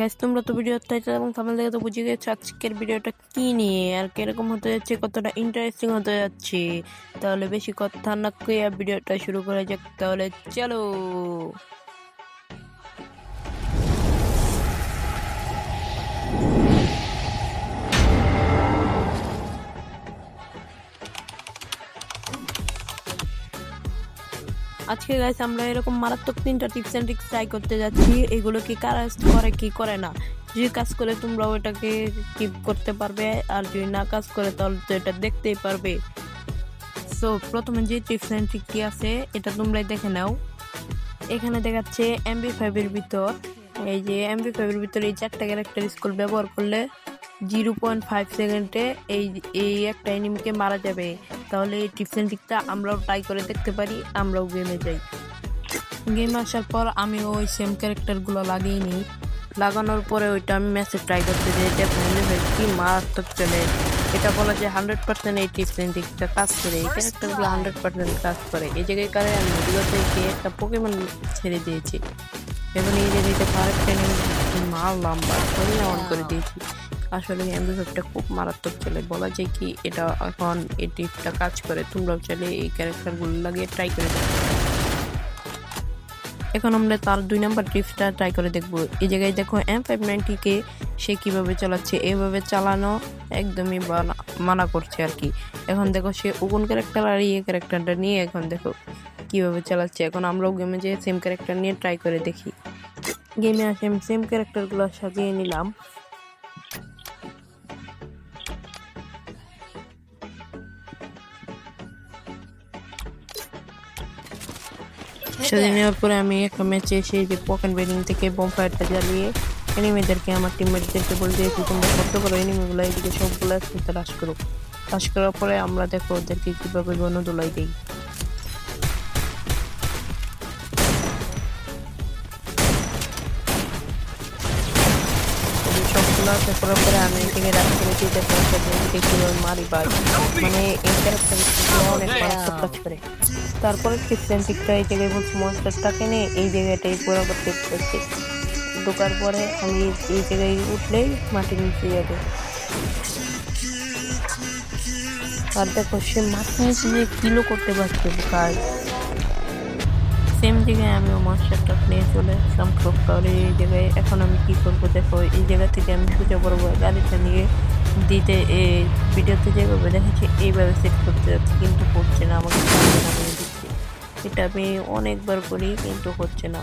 Guys তোমরা তো video title এবং থাম্বনেল দেখে তো বুঝে গেছো আজকের ভিডিওটা কি নিয়ে আর কিরকম হতে যাচ্ছে, কতটা ইন্টারেস্টিং হতে যাচ্ছে। তাহলে বেশি কথা না কইয়া ভিডিওটা শুরু করা যাক। তাহলে চলো। আজকে গাইস আমরা এরকম মারাত্মক 3টা টিপস এন্ড ট্রিক্স ট্রাই করতে যাচ্ছি। এগুলো কি কাজ করে কি করে না, যদি কাজ করে তোমরা ওটাকে কিপ করতে পারবে, আর যদি না কাজ করে তাহলে তো এটা দেখতেই পারবে। সো প্রথমে যে টিপস এন্ড ট্রিকটি আছে এটা তোমরাই দেখে নাও। এখানে দেখাচ্ছে MB5 এর ভিতর, এই যে MB5 এর ভিতরে এই 4টা ক্যারেক্টার স্কুল ব্যবহার করলে 0.5 সেকেন্ডে এই একটা এনিমিকে মারা যাবে। তাহলে এই টিপস এন্ড ট্রিকটা আমরাও ট্রাই করে দেখতে পারি, আমরাও গেমে যাই। গেমে আসার পর আমি ওই সেম ক্যারেক্টারগুলো লাগিয়ে নিই। লাগানোর পরে ওইটা আমি ম্যাচে ট্রাই করতে যাই। ডেফিনেটলি কি মারাত্মক চলে, এটা বলা যায় 100% এই টিপস এন্ড ট্রিকটা কাজ করে। এই ক্যারেক্টারগুলো 100% কাজ করে। এই জায়গায় কারণে আমি ভিডিওতে গিয়ে একটা পোকেমন ছেড়ে দিয়েছি এবং এই জায়গাতে আরেকটা মারলাম বা শরীরে অন করে দিয়েছি। আসলে MB5টা খুব মারাত্মক চলে, বলা যায় কি এটা এখন এই টিপসটা কাজ করে। তোমরাও চাইলে এই ক্যারেক্টারগুলো লাগিয়ে ট্রাই করে দেখো। এখন আমরা তার 2 নাম্বার টিপসটা ট্রাই করে দেখবো। এই জায়গায় দেখো M590কে সে কিভাবে চালাচ্ছে, এইভাবে চালানো একদমই মানা করছে আর কি। এখন দেখো সে ওগুন ক্যারেক্টার আর ইয়ে ক্যারেক্টারটা নিয়ে এখন দেখো কিভাবে চালাচ্ছে। এখন আমরাও গেমে যে সেম ক্যারেক্টার নিয়ে ট্রাই করে দেখি। গেমে আসে আমি সেম ক্যারেক্টারগুলো সাজিয়ে নিলাম। সাজিয়ে নেওয়ার পরে আমি একটা ম্যাচে এসে যে পকেট বেডিং থেকে বমফায়ারটা জ্বালিয়ে এনিমিদেরকে আমার টিমমেটদেরকে বলে দিয়েছি তোমরা করতে পারো এনিমিগুলো এদিকে সবগুলো একসাথে রাশ করো। রাশ করার পরে আমরা দেখো ওদেরকে কীভাবে গণদোলাই দিই। সবগুলো করার পরে আমি এদিকে রাশ করে দিতে এদিকে কীভাবে মারি ভাই, মানে এই ক্যারেক্টারগুলো অনেক মারাত্মক কাজ করে। তারপরে টিপস এন্ড ট্রিকটা এই জায়গায় বলছি মনস্টারটাকে নিয়ে এই জায়গাটাই পুরো করতে করতে ঢোকার পরে আমি এই জায়গায় উঠলেই মাটির নিচে যাবে। আর দেখো সে মাটির নিচে যে কিলো করতে পারছে কাজ। সেম জায়গায় আমিও মনস্টারটা নিয়ে চলে আসলাম তাহলে এই জায়গায়। এখন আমি কি করবো দেখো, এই জায়গা থেকে আমি সোজা বড় গাড়িটা নিয়ে দিতে এই ভিডিওতে যেভাবে দেখেছি এইভাবে সেট করতে যাচ্ছি, কিন্তু করছে না, আমাকে দিচ্ছে। এটা আমি অনেকবার করি কিন্তু হচ্ছে না,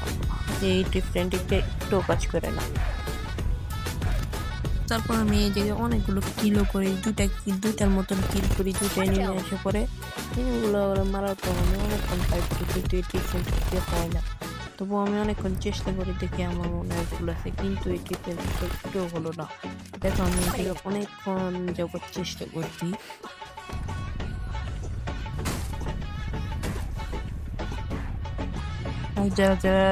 এই ডিফারেন্টটা একটুও কাজ করে না। তারপর আমি এই জায়গায় অনেকগুলো কিলো করি, দুইটার মতন কিল করি, দুইটাই নিয়ে এসে পরে এগুলো মারার পর আমি অনেকক্ষণ ট্রাই করি কিন্তু এই ডিফারেন্ট হয় না। তবুও আমি অনেকক্ষণ চেষ্টা করে দেখি আমার মনে হয় ভুল আছে, কিন্তু এই ডিফারেন্টটা একটুও হলো না। দেখো আমি এই জায়গায় অনেকক্ষণ যাওয়ার চেষ্টা করছি। যারা যারা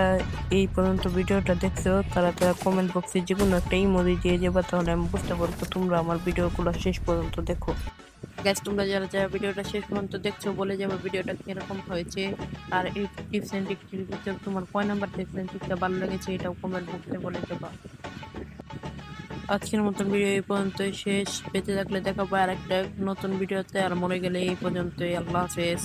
এই পর্যন্ত ভিডিওটা দেখছো তারা কমেন্ট বক্সে যে কোনো একটা ইমোজি দিয়ে যাবে, তাহলে আমি বুঝতে পারবো তোমরা আমার ভিডিওগুলো শেষ পর্যন্ত দেখো। গ্যাস তোমরা যারা যারা ভিডিওটা শেষ পর্যন্ত দেখছো বলে যাবে ভিডিওটা কিরকম হয়েছে, আর এই টিপস এন্ড ট্রিক্সের ভিতরে তোমার কয় নাম্বার টিপস এন্ড ট্রিকটা ভালো লেগেছে এটাও কমেন্ট বক্সে বলে দেবা। আজকের মতন ভিডিও এই পর্যন্তই শেষ। বেঁচে থাকলে দেখাবো আর একটা নতুন ভিডিওতে, আর মরে গেলে এই পর্যন্তই। আল্লাহ হাফেজ।